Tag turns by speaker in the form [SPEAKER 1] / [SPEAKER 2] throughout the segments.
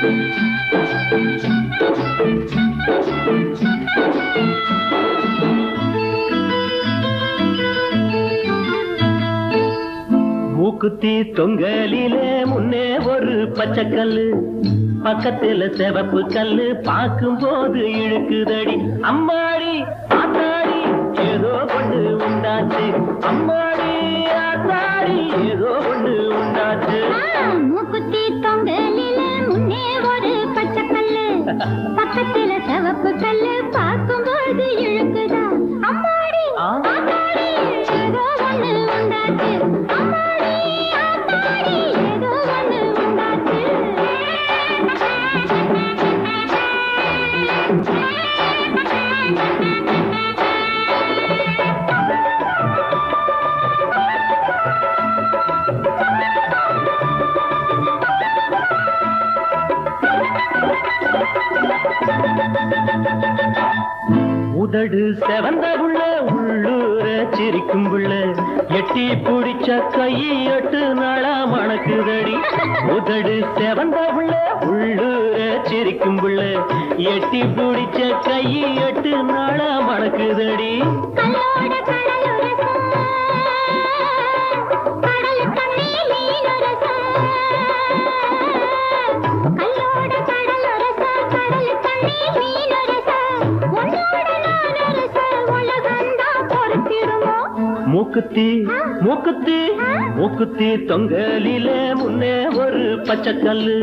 [SPEAKER 1] மூக்குத்தி தொங்கலிலே முன்னே ஒரு பச்சைக்கல்லு, பக்கத்துல சிவப்பு கல்லு, பார்க்கும் போது இழுக்குதடி. அம்மாடி ஆத்தாடி ஏதோ ஒண்ணு உண்டாச்சு, அம்மாடி ஆத்தாடி ஏதோ ஒண்ணு உண்டாச்சு.
[SPEAKER 2] மூக்குத்தி தொங்கலிலே முன்னே ஒரு பச்சைக்கல்லு, பக்கத்துல சிவப்பு கல்லு, பார்க்கும் போது இழுக்குதா. அம்மாடி ஆத்தாடி ஏதோ ஒண்ணு உண்டாச்சு, அம்மாடி ஆத்தாடி ஏதோ ஒண்ணு உண்டாச்சு.
[SPEAKER 1] உதடு செவந்த புள்ள உள்ளூர சிரிக்கும் புள்ள, எட்டி பிடிச்ச கையை 8 நாளா மணக்குதடி. உதடு செவந்த புள்ள உள்ளூர சிரிக்கும் புள்ள, எட்டி பிடிச்ச கையை 8 நாளா மணக்குதடி.
[SPEAKER 2] கல்லோட கடலுரசம், கடல் தண்ணி மீனுரசம், கல்லோட கடலுரசம், கடல் தண்ணி மீனுரசம், உன்னோட நானுரசம், உலகந்தான் பொறுத்திடுமோ.
[SPEAKER 1] மூக்குத்தி மூக்குத்தி மூக்குத்தி தொங்கலிலே முன்னே ஒரு பச்சைக்கல்லு,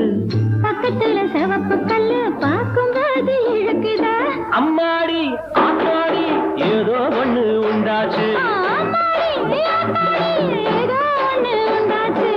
[SPEAKER 2] பக்கத்துல சிவப்பு கல்லு, பார்க்கும்போது இழுக்குதா.
[SPEAKER 1] அம்மாடி ஆத்தாடி ஏதோ ஒண்ணு உண்டாச்சு.
[SPEAKER 2] அம்மாடி ஆத்தாடி ஏதோ ஒண்ணு உண்டாச்சு.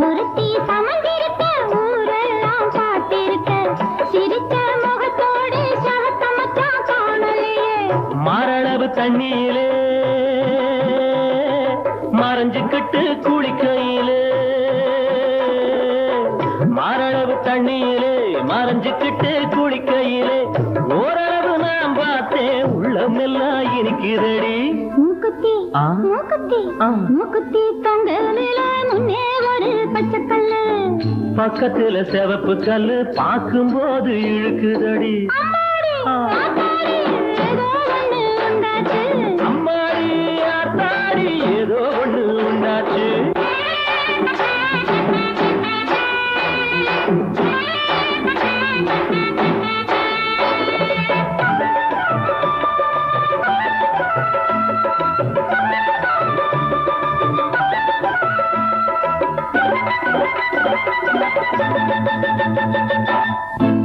[SPEAKER 2] ஒருத்தி சமந்திருக்க, ஊரெல்லாம் பார்த்திருக்க, சிரித்த முகத்தோடு சகத்தமத்தான் காணலையே.
[SPEAKER 1] மாரளவு தண்ணியிலே மறைஞ்சுக்கிட்டு குளிக்கையிலே, மாரளவு தண்ணியிலே மறைஞ்சுக்கிட்டு குளிக்கையிலே, ஓரளவு நான் பார்த்தேன் உள்ளமெல்லாம் இனிக்குதடி.
[SPEAKER 2] மூக்குத்தி மூக்குத்தி மூக்குத்தி தொங்கலில முன்னே ஒரு பச்சைக்கல்லு,
[SPEAKER 1] பக்கத்துல சிவப்பு கல்லு, பார்க்கும் போது இழுக்குதடி.
[SPEAKER 2] அம்மாடி ஆத்தாடி ஏதோ ஒண்ணு உண்டாச்சு,
[SPEAKER 1] அம்மாடி ஆத்தாடி ஏதோ ஒண்ணு உண்டாச்சு.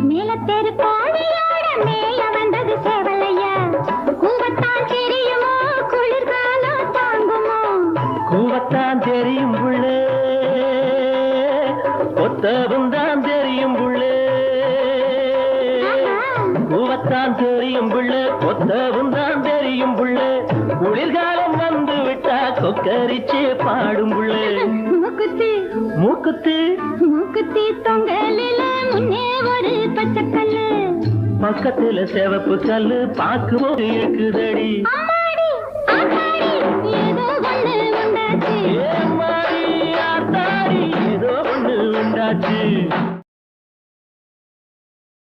[SPEAKER 2] மேலத்தெரு கோழியோட மேய வந்தது சேவலையா, கூவத்தான் தெரியுமோ குளிர்காலம் தாங்குமோ.
[SPEAKER 1] கூவத்தான் தெரியும் புள்ளே, கொத்தவும் தான் தெரியும் புள்ளே, கூவத்தான் தெரியும் புள்ளே, கொத்தவும் தான் தெரியும் புள்ளே, குளிர்காலம் வந்து விட்டா கொக்கரிச்சு பாடும் புள்ளே.
[SPEAKER 2] மூக்குத்தி
[SPEAKER 1] மூக்குத்தி
[SPEAKER 2] மூக்குத்தி தொங்கலில முன்னே ஒரு பச்சைக்கல்லு,
[SPEAKER 1] பக்கத்துல சிவப்பு கல்லு, பார்க்கும்போது இருக்குதடி.
[SPEAKER 2] அம்மாடி ஆத்தாடி ஏதோ ஒண்ணு உண்டாச்சு.
[SPEAKER 1] ஏ அம்மாடி ஆத்தாடி ஏதோ ஒண்ணு உண்டாச்சு.